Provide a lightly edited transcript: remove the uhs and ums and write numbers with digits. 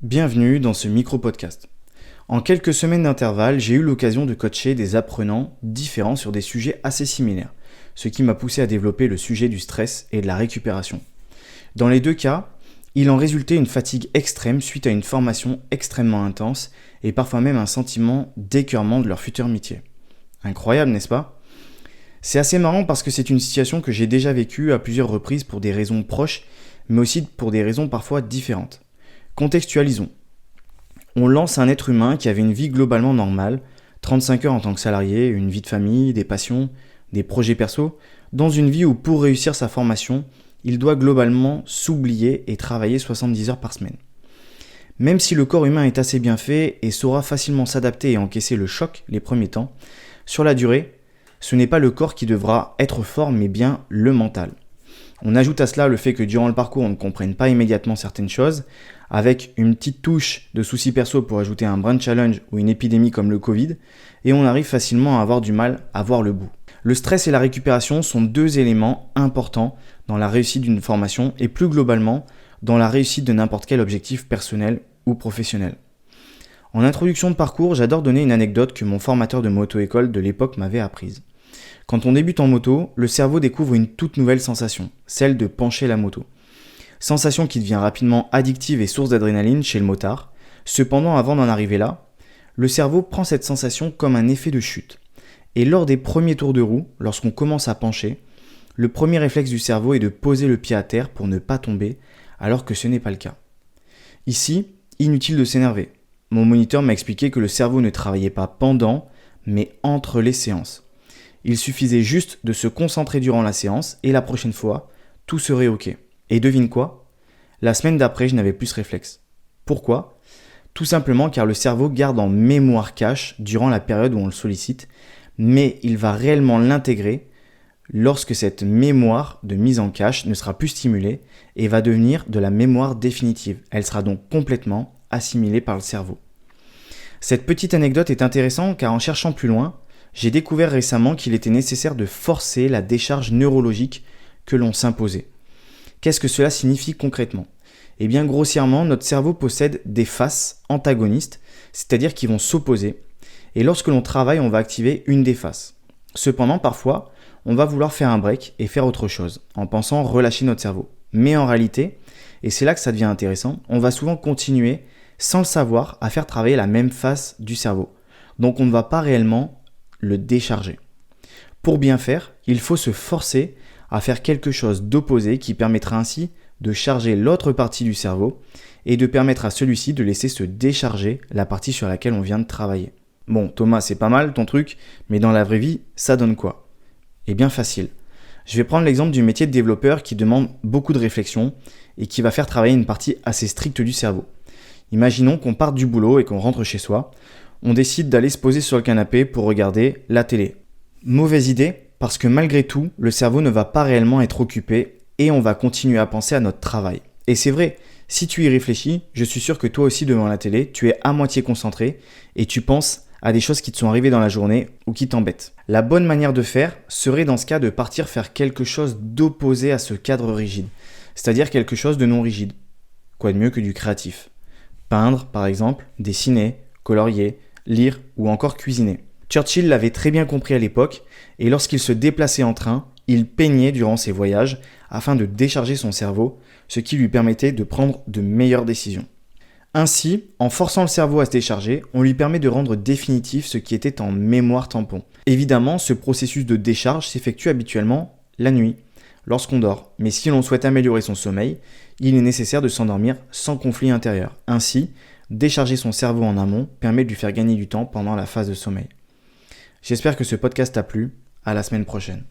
Bienvenue dans ce micro-podcast. En quelques semaines d'intervalle, j'ai eu l'occasion de coacher des apprenants différents sur des sujets assez similaires, ce qui m'a poussé à développer le sujet du stress et de la récupération. Dans les deux cas, il en résultait une fatigue extrême suite à une formation extrêmement intense et parfois même un sentiment d'écœurement de leur futur métier. Incroyable, n'est-ce pas ? C'est assez marrant parce que c'est une situation que j'ai déjà vécue à plusieurs reprises pour des raisons proches, mais aussi pour des raisons parfois différentes. Contextualisons. On lance un être humain qui avait une vie globalement normale, 35 heures en tant que salarié, une vie de famille, des passions, des projets perso, dans une vie où pour réussir sa formation, il doit globalement s'oublier et travailler 70 heures par semaine. Même si le corps humain est assez bien fait et saura facilement s'adapter et encaisser le choc les premiers temps, sur la durée, ce n'est pas le corps qui devra être fort mais bien le mental. On ajoute à cela le fait que durant le parcours, on ne comprenne pas immédiatement certaines choses, avec une petite touche de soucis perso pour ajouter un brin de challenge ou une épidémie comme le Covid, et on arrive facilement à avoir du mal à voir le bout. Le stress et la récupération sont deux éléments importants dans la réussite d'une formation et plus globalement dans la réussite de n'importe quel objectif personnel ou professionnel. En introduction de parcours, j'adore donner une anecdote que mon formateur de moto-école de l'époque m'avait apprise. Quand on débute en moto, le cerveau découvre une toute nouvelle sensation, celle de pencher la moto. Sensation qui devient rapidement addictive et source d'adrénaline chez le motard. Cependant, avant d'en arriver là, le cerveau prend cette sensation comme un effet de chute. Et lors des premiers tours de roue, lorsqu'on commence à pencher, le premier réflexe du cerveau est de poser le pied à terre pour ne pas tomber, alors que ce n'est pas le cas. Ici, inutile de s'énerver. Mon moniteur m'a expliqué que le cerveau ne travaillait pas pendant, mais entre les séances. Il suffisait juste de se concentrer durant la séance et la prochaine fois, tout serait ok. Et devine quoi ? La semaine d'après, je n'avais plus ce réflexe. Pourquoi ? Tout simplement car le cerveau garde en mémoire cache durant la période où on le sollicite, mais il va réellement l'intégrer lorsque cette mémoire de mise en cache ne sera plus stimulée et va devenir de la mémoire définitive. Elle sera donc complètement assimilée par le cerveau. Cette petite anecdote est intéressante car en cherchant plus loin, j'ai découvert récemment qu'il était nécessaire de forcer la décharge neurologique que l'on s'imposait. Qu'est-ce que cela signifie concrètement ? Eh bien, grossièrement, notre cerveau possède des faces antagonistes, c'est-à-dire qui vont s'opposer, et lorsque l'on travaille, on va activer une des faces. Cependant, parfois, on va vouloir faire un break et faire autre chose, en pensant relâcher notre cerveau. Mais en réalité, et c'est là que ça devient intéressant, on va souvent continuer, sans le savoir, à faire travailler la même face du cerveau. Donc on ne va pas réellement le décharger. Pour bien faire, il faut se forcer à faire quelque chose d'opposé qui permettra ainsi de charger l'autre partie du cerveau et de permettre à celui-ci de laisser se décharger la partie sur laquelle on vient de travailler. Bon, Thomas, c'est pas mal ton truc, mais dans la vraie vie, ça donne quoi ? Eh bien facile. Je vais prendre l'exemple du métier de développeur qui demande beaucoup de réflexion et qui va faire travailler une partie assez stricte du cerveau. Imaginons qu'on parte du boulot et qu'on rentre chez soi. On décide d'aller se poser sur le canapé pour regarder la télé. Mauvaise idée, parce que malgré tout, le cerveau ne va pas réellement être occupé et on va continuer à penser à notre travail. Et c'est vrai, si tu y réfléchis, je suis sûr que toi aussi devant la télé, tu es à moitié concentré et tu penses à des choses qui te sont arrivées dans la journée ou qui t'embêtent. La bonne manière de faire serait dans ce cas de partir faire quelque chose d'opposé à ce cadre rigide, c'est-à-dire quelque chose de non rigide. Quoi de mieux que du créatif ? Peindre, par exemple, dessiner, colorier, lire ou encore cuisiner. Churchill l'avait très bien compris à l'époque et lorsqu'il se déplaçait en train, il peignait durant ses voyages afin de décharger son cerveau, ce qui lui permettait de prendre de meilleures décisions. Ainsi, en forçant le cerveau à se décharger, on lui permet de rendre définitif ce qui était en mémoire tampon. Évidemment, ce processus de décharge s'effectue habituellement la nuit, lorsqu'on dort. Mais si l'on souhaite améliorer son sommeil, il est nécessaire de s'endormir sans conflit intérieur. Ainsi, décharger son cerveau en amont permet de lui faire gagner du temps pendant la phase de sommeil. J'espère que ce podcast t'a plu. À la semaine prochaine.